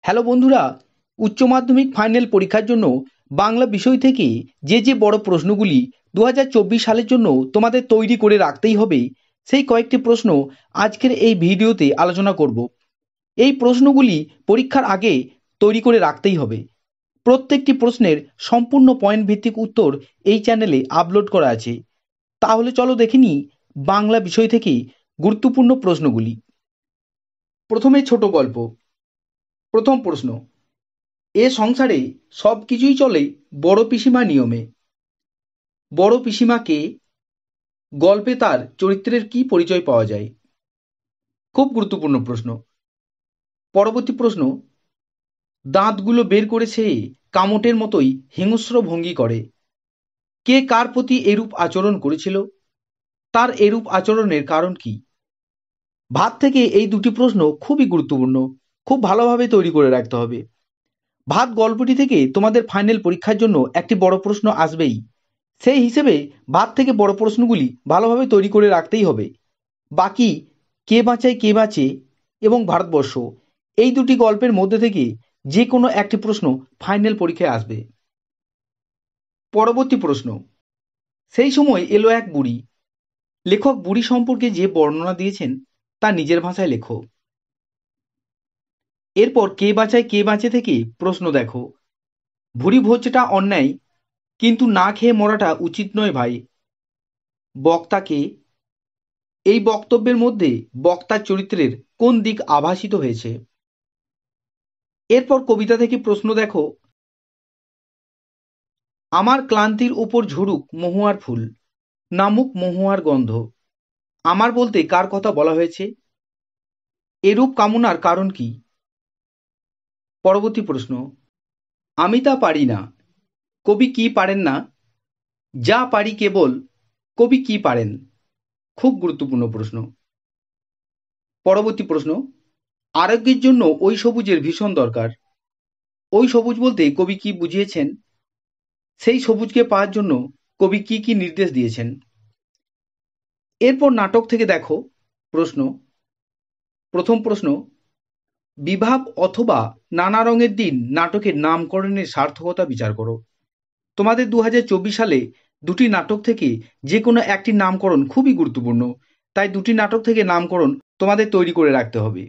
Hello বন্ধুরা, উচ্চ মাধ্যমিক ফাইনাল পরীক্ষার জন্য বাংলা বিষয় থেকে যে বড় প্রশ্নগুলি 2024 সালের জন্য তোমাদের তৈরি করে রাখতেই হবে, সেই কয়েকটি প্রশ্ন আজকের এই ভিডিওতে আলোচনা করব। এই প্রশ্নগুলি পরীক্ষার আগে তৈরি করে রাখতেই হবে। প্রত্যেকটি প্রশ্নের সম্পূর্ণ পয়েন্ট ভিত্তিক উত্তর এই চ্যানেলে আপলোড করা আছে। তাহলে চলো দেখে নিই বাংলা বিষয় থেকে গুরুত্বপূর্ণ প্রশ্নগুলি। প্রথমে ছোট গল্প। প্রথম প্রশ্ন, এ সংসারে সব কিছুই চলে বড় পিসিমা নিয়মে। বড় পিসিমা কে? গল্পে তার চরিত্রের কি পরিচয় পাওয়া যায়? খুব গুরুত্বপূর্ণ প্রশ্ন। পরবর্তী প্রশ্ন, দাঁতগুলো বের করে সে কামটের মতোই হিংস্র ভঙ্গি করে। কে কার প্রতি এরূপ আচরণ করেছিল? তার এরূপ আচরণের কারণ কি? ভাত থেকে এই দুটি প্রশ্ন খুবই গুরুত্বপূর্ণ, খুব ভালোভাবে তৈরি করে রাখতে হবে। ভাত গল্পটি থেকে তোমাদের ফাইনাল পরীক্ষার জন্য একটি বড় প্রশ্ন আসবেই। সেই হিসেবে ভাত থেকে বড় প্রশ্নগুলি ভালোভাবে তৈরি করে রাখতেই হবে। বাকি কে বাঁচায় কে বাঁচে এবং ভারতবর্ষ, এই দুটি গল্পের মধ্যে থেকে যে কোনো একটি প্রশ্ন ফাইনাল পরীক্ষায় আসবে। পরবর্তী প্রশ্ন, সেই সময় এলো এক বুড়ি। লেখক বুড়ি সম্পর্কে যে বর্ণনা দিয়েছেন তা নিজের ভাষায় লেখো। এরপর কে বাঁচায় কে বাঁচে থেকে প্রশ্ন দেখো। ভুরি ভোজটা অন্যায়, কিন্তু না খেয়ে মরাটা উচিত নয় ভাই। বক্তাকে? এই বক্তব্যের মধ্যে বক্তার চরিত্রের কোন দিক আভাসিত হয়েছে? এরপর কবিতা থেকে প্রশ্ন দেখো। আমার ক্লান্তির উপর ঝরুক মহুয়ার ফুল, নামুক মহুয়ার গন্ধ। আমার বলতে কার কথা বলা হয়েছে? এরূপ কামনার কারণ কি? পরবর্তী প্রশ্ন, আমি তা পারি না, কবি কি পারেন না? যা পারি কেবল, কবি কি পারেন? খুব গুরুত্বপূর্ণ প্রশ্ন। পরবর্তী প্রশ্ন, আরোগ্যের জন্য ওই সবুজের ভীষণ দরকার। ওই সবুজ বলতে কবি কি বুঝিয়েছেন? সেই সবুজকে পাওয়ার জন্য কবি কি কি নির্দেশ দিয়েছেন? এরপর নাটক থেকে দেখো প্রশ্ন। প্রথম প্রশ্ন, বিভাব অথবা নানা রঙের দিন নাটকের নামকরণের সার্থকতা বিচার করো। তোমাদের 2024 সালে দুটি নাটক থেকে যে কোনো একটি নামকরণ খুবই গুরুত্বপূর্ণ, তাই দুটি নাটক থেকে নামকরণ তোমাদের তৈরি করে রাখতে হবে।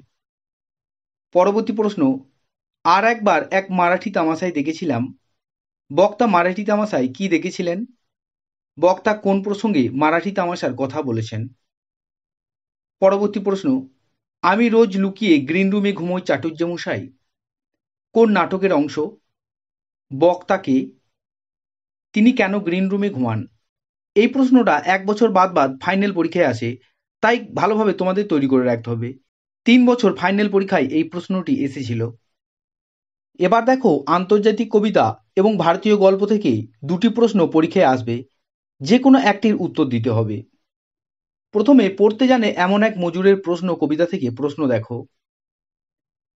পরবর্তী প্রশ্ন, আর একবার এক মারাঠি তামাশায় দেখেছিলাম। বক্তা মারাঠি তামাশায় কি দেখেছিলেন? বক্তা কোন প্রসঙ্গে মারাঠি তামাশার কথা বলেছেন? পরবর্তী প্রশ্ন, আমি রোজ লুকিয়ে গ্রিন রুমে ঘুমোই চাটুর্যমশাই। কোন নাটকের অংশ? বক্তাকে? তিনি কেন গ্রিন রুমে ঘুমান? এই প্রশ্নটা 1 বছর বাদ বাদ ফাইনাল পরীক্ষায় আসে, তাই ভালোভাবে তোমাদের তৈরি করে রাখতে হবে। 3 বছর ফাইনাল পরীক্ষায় এই প্রশ্নটি এসেছিল। এবার দেখো আন্তর্জাতিক কবিতা এবং ভারতীয় গল্প থেকে দুটি প্রশ্ন পরীক্ষায় আসবে, যে কোনো একটির উত্তর দিতে হবে। প্রথমে পড়তে জানে এমন এক মজুরের প্রশ্ন কবিতা থেকে প্রশ্ন দেখো।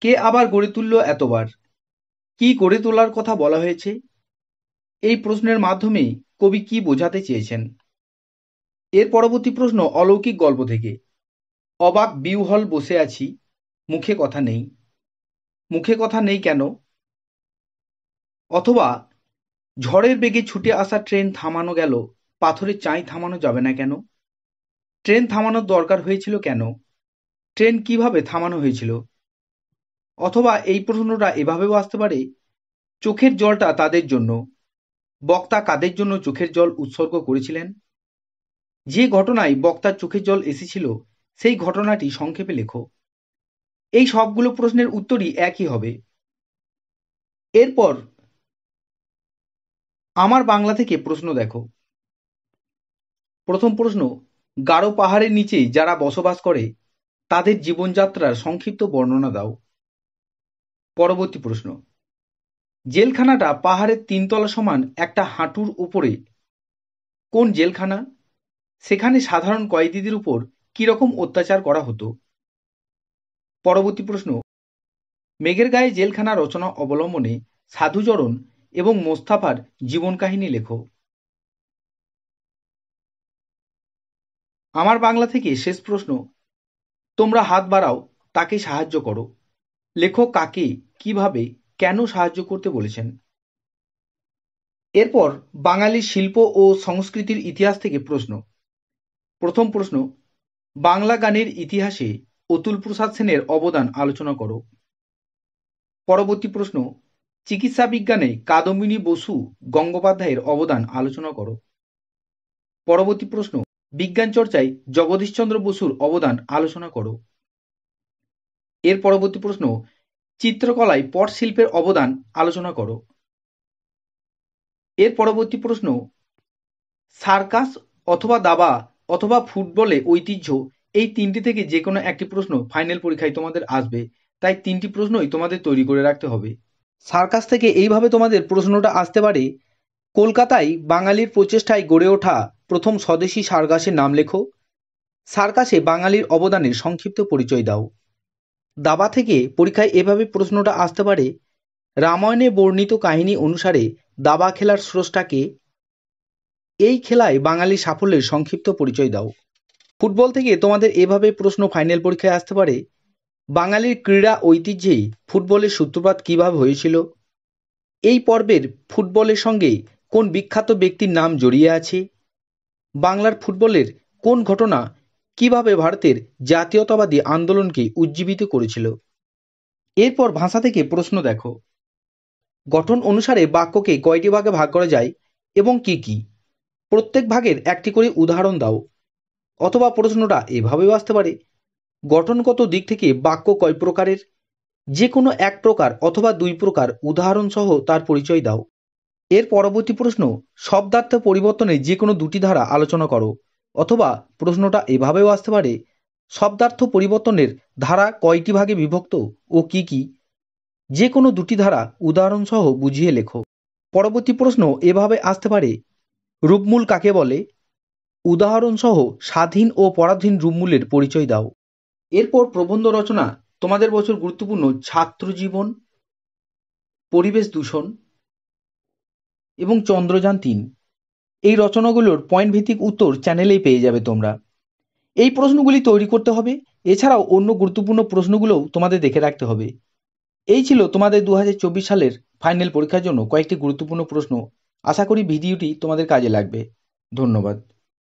কে আবার গড়ে তুলল এতবার? কি গড়ে তোলার কথা বলা হয়েছে? এই প্রশ্নের মাধ্যমে কবি কি বোঝাতে চেয়েছেন? এর পরবর্তী প্রশ্ন অলৌকিক গল্প থেকে। অবাক বিহ্বল বসে আছি, মুখে কথা নেই। মুখে কথা নেই কেন? অথবা ঝড়ের বেগে ছুটে আসা ট্রেন থামানো গেল, পাথরের চাই থামানো যাবে না কেন? ট্রেন থামানোর দরকার হয়েছিল কেন? ট্রেন কিভাবে থামানো হয়েছিল? অথবা এই প্রশ্নটা এভাবেও আসতে পারে, চোখের জলটা তাদের জন্য। বক্তা কাদের জন্য চোখের জল উৎসর্গ করেছিলেন? যে ঘটনায় বক্তার চোখের জল এসেছিল সেই ঘটনাটি সংক্ষেপে লেখো। এই সবগুলো প্রশ্নের উত্তরই একই হবে। এরপর আমার বাংলা থেকে প্রশ্ন দেখো। প্রথম প্রশ্ন, গারো পাহাড়ের নিচে যারা বসবাস করে তাদের জীবনযাত্রার সংক্ষিপ্ত বর্ণনা দাও। পরবর্তী প্রশ্ন, জেলখানাটা পাহাড়ের 3 তলা সমান একটা হাঁটুর উপরে, কোন জেলখানা? সেখানে সাধারণ কয়েদিদের উপর কিরকম অত্যাচার করা হতো? পরবর্তী প্রশ্ন, মেঘের গায়ে জেলখানা রচনা অবলম্বনে সাধুচরণ এবং মোস্তাফার জীবন কাহিনী লেখো। আমার বাংলা থেকে শেষ প্রশ্ন, তোমরা হাত বাড়াও, তাকে সাহায্য করো। লেখক কাকে, কিভাবে, কেন সাহায্য করতে বলেছেন। এরপর বাঙালির শিল্প ও সংস্কৃতির ইতিহাস থেকে প্রশ্ন। প্রথম প্রশ্ন, বাংলা গানের ইতিহাসে অতুল প্রসাদ সেনের অবদান আলোচনা করো। পরবর্তী প্রশ্ন, চিকিৎসা বিজ্ঞানে কাদম্বিনী বসু গঙ্গোপাধ্যায়ের অবদান আলোচনা করো। পরবর্তী প্রশ্ন, বিজ্ঞান চর্চায় জগদীশচন্দ্র বসুর অবদান আলোচনা করো। এর পরবর্তী প্রশ্ন, চিত্রকলায় পট শিল্পের অবদান আলোচনা করো। এর পরবর্তী প্রশ্ন, সার্কাস অথবা দাবা অথবা ফুটবলে ঐতিহ্য, এই তিনটি থেকে যে কোনো একটি প্রশ্ন ফাইনাল পরীক্ষায় তোমাদের আসবে, তাই তিনটি প্রশ্নই তোমাদের তৈরি করে রাখতে হবে। সার্কাস থেকে এইভাবে তোমাদের প্রশ্নটা আসতে পারে, কলকাতায় বাঙালির প্রচেষ্টায় গড়ে ওঠা প্রথম স্বদেশী সার্কাসের নাম লেখো। সার্কাসে বাঙালির অবদানের সংক্ষিপ্ত পরিচয় দাও। দাবা থেকে পরীক্ষায় এভাবে প্রশ্নটা আসতে পারে, রামায়ণে বর্ণিত কাহিনী অনুসারে দাবা খেলার স্রষ্টাকে। এই খেলায় বাঙালির সাফল্যের সংক্ষিপ্ত পরিচয় দাও। ফুটবল থেকে তোমাদের এভাবে প্রশ্ন ফাইনাল পরীক্ষায় আসতে পারে, বাঙালির ক্রীড়া ঐতিহ্যে ফুটবলের সূত্রপাত কিভাবে হয়েছিল। এই পর্বের ফুটবলের সঙ্গে কোন বিখ্যাত ব্যক্তির নাম জড়িয়ে আছে। বাংলার ফুটবলের কোন ঘটনা কিভাবে ভারতের জাতীয়তাবাদী আন্দোলনকে উজ্জীবিত করেছিল। এরপর ভাষা থেকে প্রশ্ন দেখো। গঠন অনুসারে বাক্যকে কয়টি ভাগে ভাগ করা যায় এবং কি কি। প্রত্যেক ভাগের একটি করে উদাহরণ দাও। অথবা প্রশ্নটা এভাবেও আসতে পারে, গঠনগত দিক থেকে বাক্য কয় প্রকারের, যে কোনো এক প্রকার অথবা দুই প্রকার উদাহরণ সহ তার পরিচয় দাও। এর পরবর্তী প্রশ্ন, শব্দার্থ পরিবর্তনে যে কোনো দুটি ধারা আলোচনা করো। অথবা প্রশ্নটা এভাবেও আসতে পারে, শব্দার্থ পরিবর্তনের ধারা কয়টি ভাগে বিভক্ত ও কি কি, যে কোনো দুটি ধারা উদাহরণ সহ বুঝিয়ে লেখো। পরবর্তী প্রশ্ন এভাবে আসতে পারে, রূপমূল কাকে বলে, উদাহরণ সহ স্বাধীন ও পরাধীন রূপমূলের পরিচয় দাও। এরপর প্রবন্ধ রচনা, তোমাদের বছর গুরুত্বপূর্ণ ছাত্র জীবন, পরিবেশ দূষণ এবং চন্দ্রযান-3, এই রচনাগুলোর পয়েন্ট ভিত্তিক উত্তর চ্যানেলেই পেয়ে যাবে তোমরা। এই প্রশ্নগুলি তৈরি করতে হবে, এছাড়াও অন্য গুরুত্বপূর্ণ প্রশ্নগুলোও তোমাদের দেখে রাখতে হবে। এই ছিল তোমাদের 2024 সালের ফাইনাল পরীক্ষার জন্য কয়েকটি গুরুত্বপূর্ণ প্রশ্ন। আশা করি ভিডিওটি তোমাদের কাজে লাগবে। ধন্যবাদ।